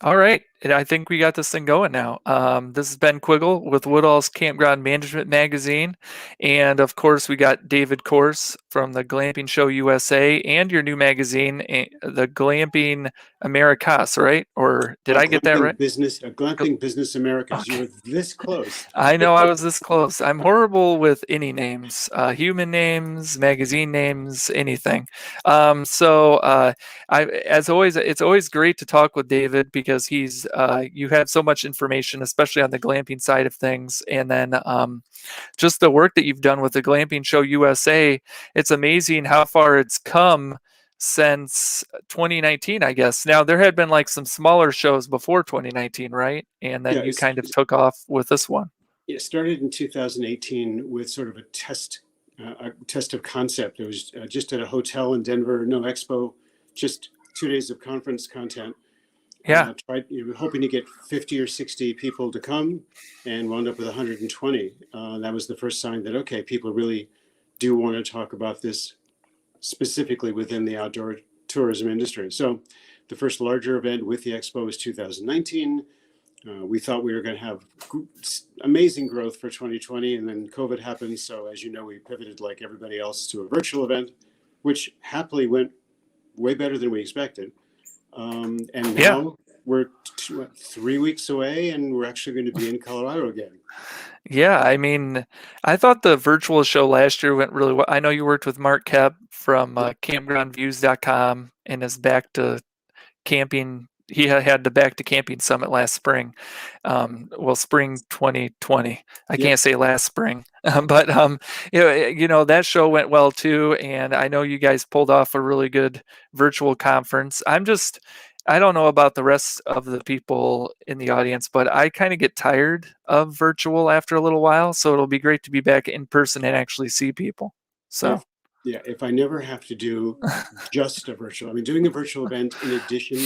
All right. And I think we got this thing going now. This is Ben Quiggle with Woodall's Campground Management Magazine. And of course, we got David Course from the Glamping Show USA and your new magazine, the Glamping Americas, right? Or did I get that right? Glamping Business Americas. You Okay. were this close. I know I was this close. I'm horrible with any names, human names, magazine names, anything. As always, it's always great to talk with David because you have so much information, especially on the glamping side of things. And then just the work that you've done with the Glamping Show USA, it's amazing how far it's come since 2019, I guess. Now, there had been like some smaller shows before 2019, right? And then Yeah, you kind of took off with this one. it started in 2018 with sort of a test of concept. It was just at a hotel in Denver, no expo, just 2 days of conference content. Yeah. Hoping to get 50 or 60 people to come, and wound up with 120. That was the first sign that, okay, people really do want to talk about this specifically within the outdoor tourism industry. So the first larger event with the expo was 2019. We thought we were going to have amazing growth for 2020, and then COVID happened. So as you know, we pivoted like everybody else to a virtual event, which happily went way better than we expected. And Yeah. now we're 3 weeks away, and we're actually going to be in Colorado again. Yeah. I mean, I thought the virtual show last year went really well. I know you worked with Mark Kep from Yep. campgroundviews.com and is back to camping. He had the Back to Camping Summit last spring. Well, spring 2020. I Yep. can't say last spring, but that show went well too. And I know you guys pulled off a really good virtual conference. I don't know about the rest of the people in the audience, but I kind of get tired of virtual after a little while. So it'll be great to be back in person and actually see people. So, If if I never have to do just a virtual, I mean, doing a virtual event in addition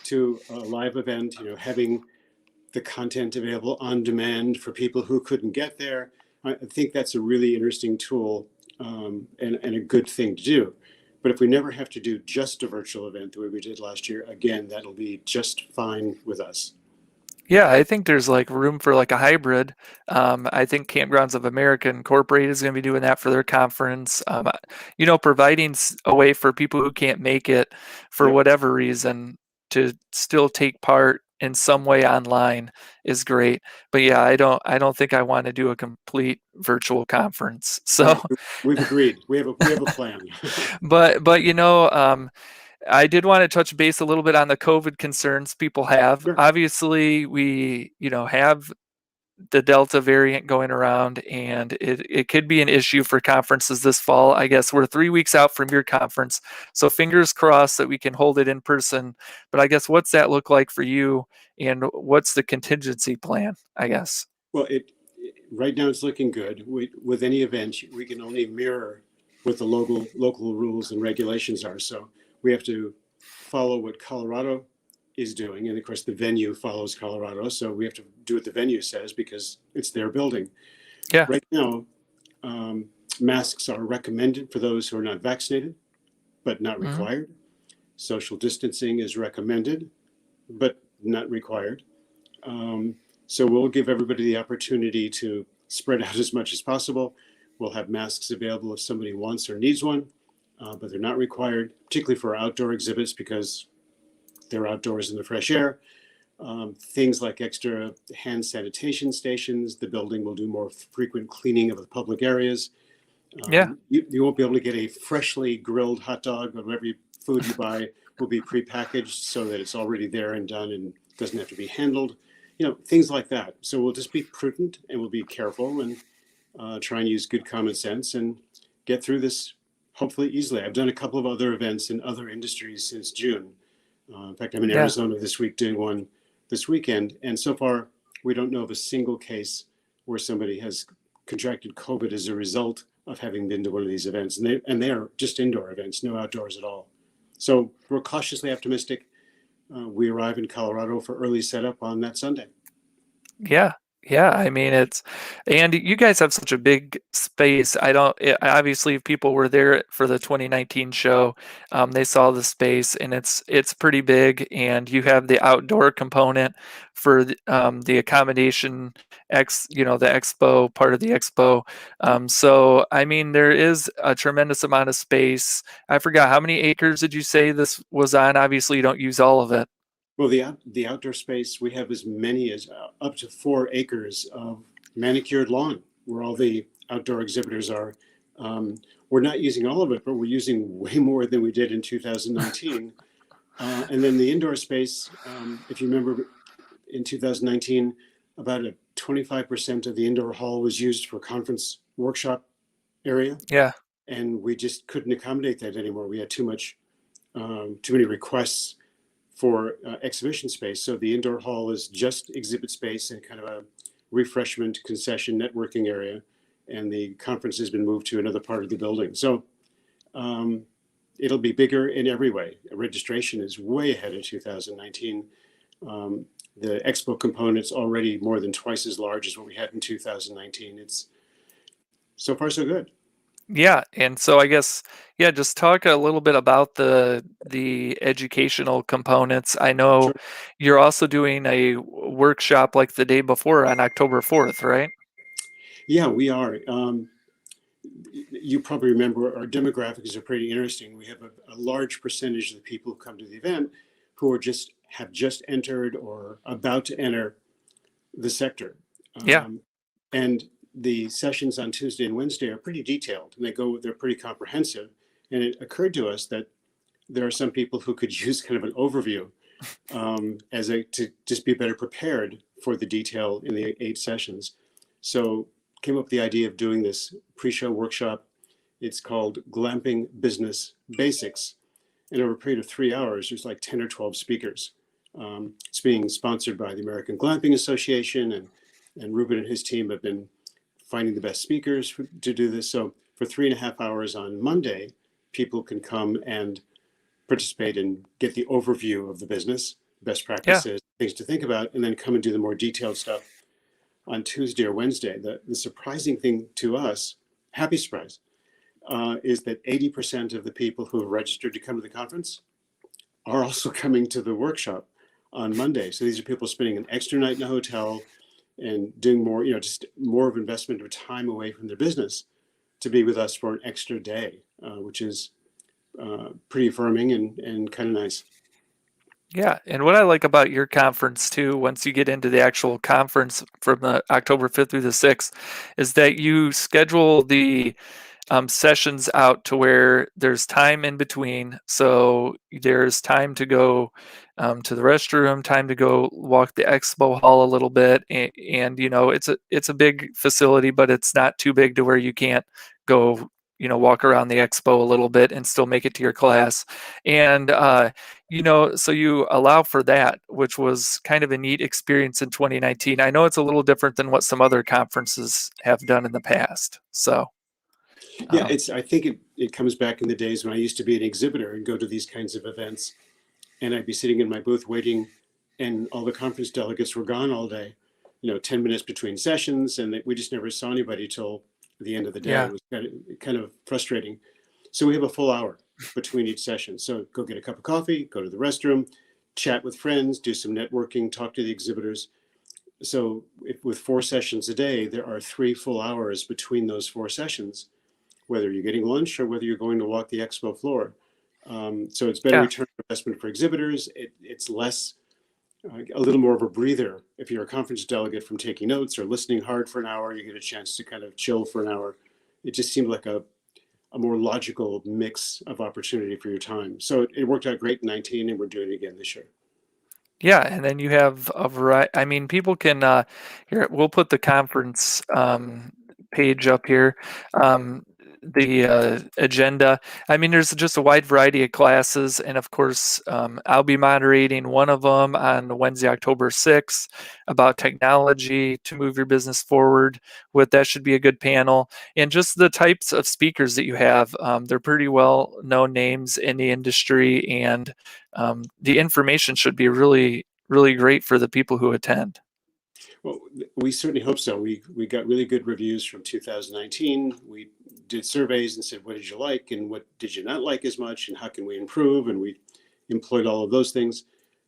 to a live event, having the content available on demand for people who couldn't get there, I think that's a really interesting tool, and a good thing to do. But if we never have to do just a virtual event the way we did last year, again, that'll be just fine with us. yeah, I think there's like room for like a hybrid. I think Campgrounds of America Incorporated is going to be doing that for their conference. Providing a way for people who can't make it for Yep. whatever reason to still take part in some way online is great. But yeah, I don't think I want to do a complete virtual conference. All So, right, we've agreed. We have a plan. but I did want to touch base a little bit on the COVID concerns people have. Sure. Obviously, we, have the Delta variant going around, and it could be an issue for conferences this fall. I guess we're 3 weeks out from your conference, so fingers crossed that we can hold it in person. But I guess what's that look like for you, and what's the contingency plan? I guess. Well, right now it's looking good. With any event, we can only mirror what the local rules and regulations are. So we have to follow what Colorado is doing, and of course the venue follows Colorado. So we have to do what the venue says because it's their building. Yeah. Right now, masks are recommended for those who are not vaccinated, but not Mhm. required. Social distancing is recommended, but not required. So we'll give everybody the opportunity to spread out as much as possible. We'll have masks available if somebody wants or needs one, but they're not required, particularly for outdoor exhibits because they're outdoors in the fresh air. Things like extra hand sanitation stations. The building will do more frequent cleaning of the public areas. Yeah. You won't be able to get a freshly grilled hot dog, but every food you buy will be prepackaged so that it's already there and done and doesn't have to be handled. Things like that. So we'll just be prudent and we'll be careful and try and use good common sense and get through this hopefully easily. I've done a couple of other events in other industries since June. In fact, I'm in Yeah. Arizona this week doing one this weekend. And so far, we don't know of a single case where somebody has contracted COVID as a result of having been to one of these events. And they are just indoor events, no outdoors at all. So we're cautiously optimistic. We arrive in Colorado for early setup on that Sunday. Yeah. Yeah, I mean and you guys have such a big space. Obviously if people were there for the 2019 show, they saw the space and it's pretty big, and you have the outdoor component for the accommodation the expo part of the expo. So I mean there is a tremendous amount of space. I forgot, how many acres did you say this was on? Obviously you don't use all of it. Well, the outdoor space, we have as many as up to 4 acres of manicured lawn where all the outdoor exhibitors are. Um, we're not using all of it, but we're using way more than we did in 2019. And then the indoor space, if you remember, in 2019, about a 25% of the indoor hall was used for conference workshop area, Yeah. and we just couldn't accommodate that anymore. We had too many requests for exhibition space. So the indoor hall is just exhibit space and kind of a refreshment, concession, networking area. And the conference has been moved to another part of the building. So um, it'll be bigger in every way. Registration is way ahead of 2019. Um, the expo component's already more than twice as large as what we had in 2019. It's so far so good. Yeah, and so I guess, yeah, just talk a little bit about the educational components. I know Sure. you're also doing a workshop like the day before on October 4th, right? Yeah, we are. You probably remember our demographics are pretty interesting. We have a large percentage of the people who come to the event who are just have just entered or about to enter the sector. Yeah, Um, and the sessions on Tuesday and Wednesday are pretty detailed and they're pretty comprehensive. And it occurred to us that there are some people who could use kind of an overview to just be better prepared for the detail in the 8 sessions. So came up with the idea of doing this pre-show workshop. It's called Glamping Business Basics. And over a period of 3 hours, there's like 10 or 12 speakers. It's being sponsored by the American Glamping Association, and Ruben and his team have been finding the best speakers to do this. So for 3.5 hours on Monday, people can come and participate and get the overview of the business, best yeah, practices, things to think about, and then come and do the more detailed stuff on Tuesday or Wednesday. The surprising thing to us, happy surprise, is that 80% of the people who have registered to come to the conference are also coming to the workshop on Monday. So these are people spending an extra night in a hotel and doing more, just more of investment of time away from their business to be with us for an extra day, which is pretty affirming and kind of nice. yeah. And what I like about your conference too, once you get into the actual conference from the October 5th through the 6th, is that you schedule the sessions out to where there's time in between. So there's time to go to the restroom, time to go walk the expo hall a little bit, and it's a big facility, but it's not too big to where you can't go walk around the expo a little bit and still make it to your class. And so you allow for that, which was kind of a neat experience in 2019. I know it's a little different than what some other conferences have done in the past. So Yeah, um, I think it comes back in the days when I used to be an exhibitor and go to these kinds of events, and I'd be sitting in my booth waiting, and all the conference delegates were gone all day, 10 minutes between sessions, and we just never saw anybody till the end of the day. It yeah. was kind of frustrating. So we have a full hour between each session. So go get a cup of coffee, go to the restroom, chat with friends, do some networking, talk to the exhibitors. So with 4 sessions a day, there are 3 full hours between those 4 sessions, whether you're getting lunch or whether you're going to walk the expo floor. So it's better Yeah. return on investment for exhibitors. It's less, a little more of a breather. If you're a conference delegate from taking notes or listening hard for an hour, you get a chance to kind of chill for an hour. It just seemed like a more logical mix of opportunity for your time. So it worked out great in 19, and we're doing it again this year. Yeah, and then you have a variety. I mean, people can. Here, we'll put the conference page up here. The agenda. I mean, there's just a wide variety of classes, and of course, I'll be moderating one of them on Wednesday, October 6th, about technology to move your business forward. With that, should be a good panel, and just the types of speakers that you have. They're pretty well known names in the industry, and the information should be really, really great for the people who attend. Well, We certainly hope so. We got really good reviews from 2019. We did surveys and said, what did you like and what did you not like as much, and how can we improve? And we employed all of those things,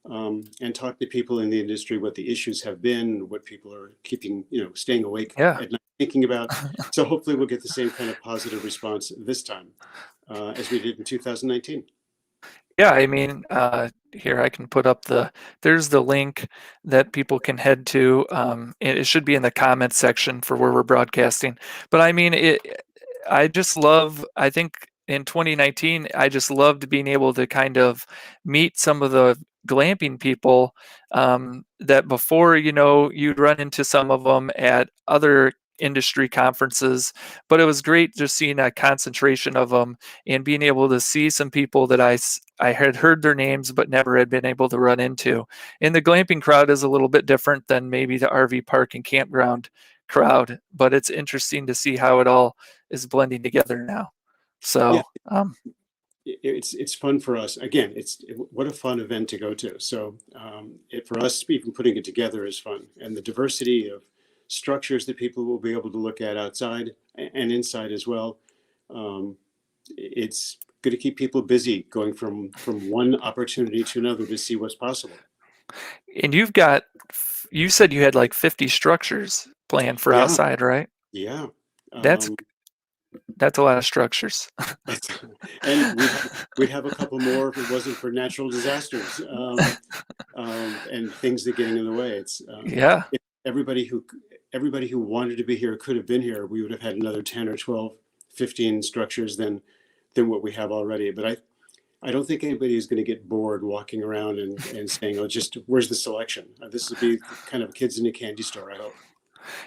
and talked to people in the industry what the issues have been, what people are keeping, staying awake Yeah. at night thinking about. So hopefully we'll get the same kind of positive response this time as we did in 2019. Yeah, I mean, here I can put up there's the link that people can head to. It should be in the comments section for where we're broadcasting. But I mean, I think in 2019, I just loved being able to kind of meet some of the glamping people that before, you'd run into some of them at other industry conferences, but it was great just seeing a concentration of them and being able to see some people that I had heard their names but never had been able to run into. And the glamping crowd is a little bit different than maybe the RV park and campground crowd, but it's interesting to see how it all is blending together now. Yeah, So, it's fun for us. Again, what a fun event to go to. So for us, even putting it together is fun, and the diversity of structures that people will be able to look at outside and inside as well. It's going to keep people busy, going from one opportunity to another to see what's possible. and you said you had like 50 structures planned for Yeah, outside, right? yeah. That's Um, that's a lot of structures. and we'd have a couple more if it wasn't for natural disasters, and things that getting in the way. Yeah. If everybody who wanted to be here could have been here, we would have had another 10 or 12, 15 structures than what we have already. But I don't think anybody is going to get bored walking around and saying, oh, just where's the selection? This would be kind of kids in a candy store, I hope.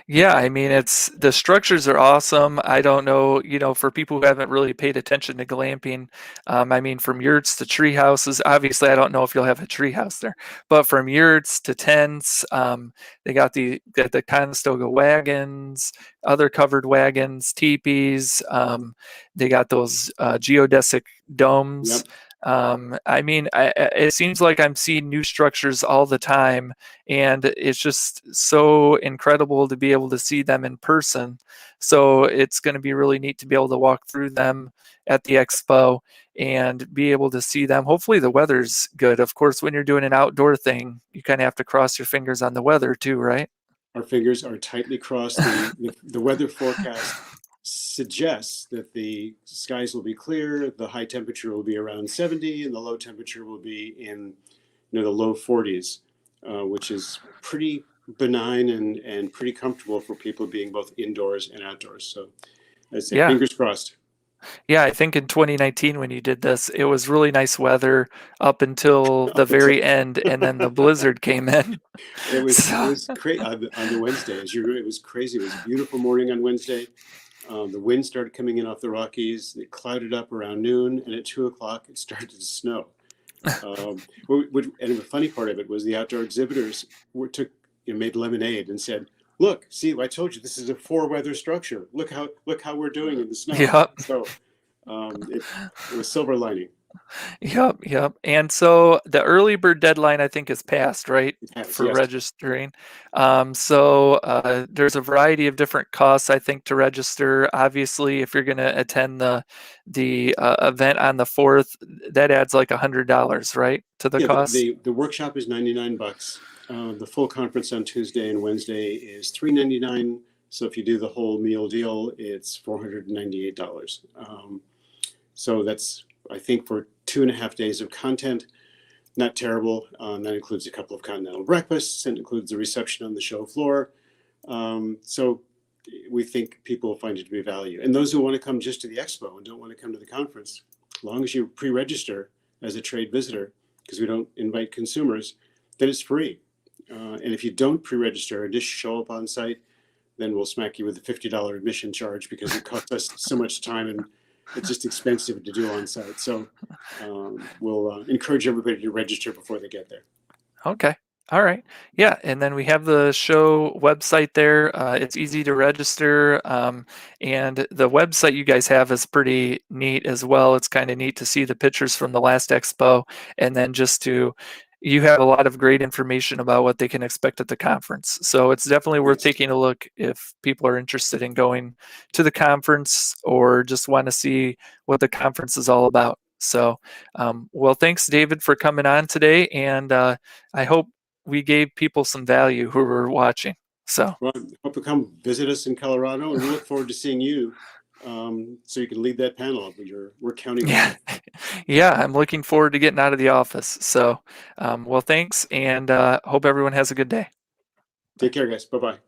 Yeah, I mean, it's the structures are awesome. I don't know, for people who haven't really paid attention to glamping, I mean, from yurts to tree houses. Obviously, I don't know if you'll have a tree house there, but from yurts to tents, they got the Conestoga wagons, other covered wagons, teepees. They got those geodesic domes. Yep. I mean, it seems like I'm seeing new structures all the time, and it's just so incredible to be able to see them in person. So it's going to be really neat to be able to walk through them at the expo and be able to see them. Hopefully the weather's good. Of course, when you're doing an outdoor thing, you kind of have to cross your fingers on the weather too, right? Our fingers are tightly crossed. The weather forecast suggests that the skies will be clear, the high temperature will be around 70, and the low temperature will be in the low 40s, which is pretty benign and pretty comfortable for people being both indoors and outdoors. So I'd say Yeah. fingers crossed. Yeah, I think in 2019 when you did this, it was really nice weather up until the Up until very end, and then the blizzard came in. it So, was great on the Wednesday. It was crazy. It was a beautiful morning on Wednesday. The wind started coming in off the Rockies. It clouded up around noon, and at 2 o'clock, it started to snow. And the funny part of it was the outdoor exhibitors made lemonade and said, "Look, see, I told you this is a four-weather structure. Look how we're doing in the snow." yep. So it was silver lining. Yep. And so the early bird deadline, I think, is passed, right, It has, for yes. registering. So there's a variety of different costs, I think, to register. Obviously, if you're going to attend the event on the 4th, that adds like $100, right, to the Yeah, cost. the workshop is $99. The full conference on Tuesday and Wednesday is $399. So if you do the whole meal deal, it's $498. So that's, I think, for 2.5 days of content. Not terrible. That includes a couple of continental breakfasts and includes the reception on the show floor. So we think people will find it to be value. And those who want to come just to the expo and don't want to come to the conference, as long as you pre-register as a trade visitor, because we don't invite consumers, then it's free. And if you don't pre-register and just show up on site, then we'll smack you with a $50 admission charge because it costs us so much time and it's just expensive to do on site. So we'll encourage everybody to register before they get there. Okay. All right. Yeah. And then we have the show website there. It's easy to register. And the website you guys have is pretty neat as well. It's kind of neat to see the pictures from the last expo and then just to you have a lot of great information about what they can expect at the conference. So it's definitely worth Yes. taking a look if people are interested in going to the conference or just want to see what the conference is all about. So, well, thanks, David, for coming on today. And I hope we gave people some value who were watching. So, Well, I hope you come visit us in Colorado, and we look forward to seeing you, so you can lead that panel. We're counting on yeah, you. yeah, I'm looking forward to getting out of the office. So, well, thanks, and hope everyone has a good day. Bye. Take care, guys. Bye bye.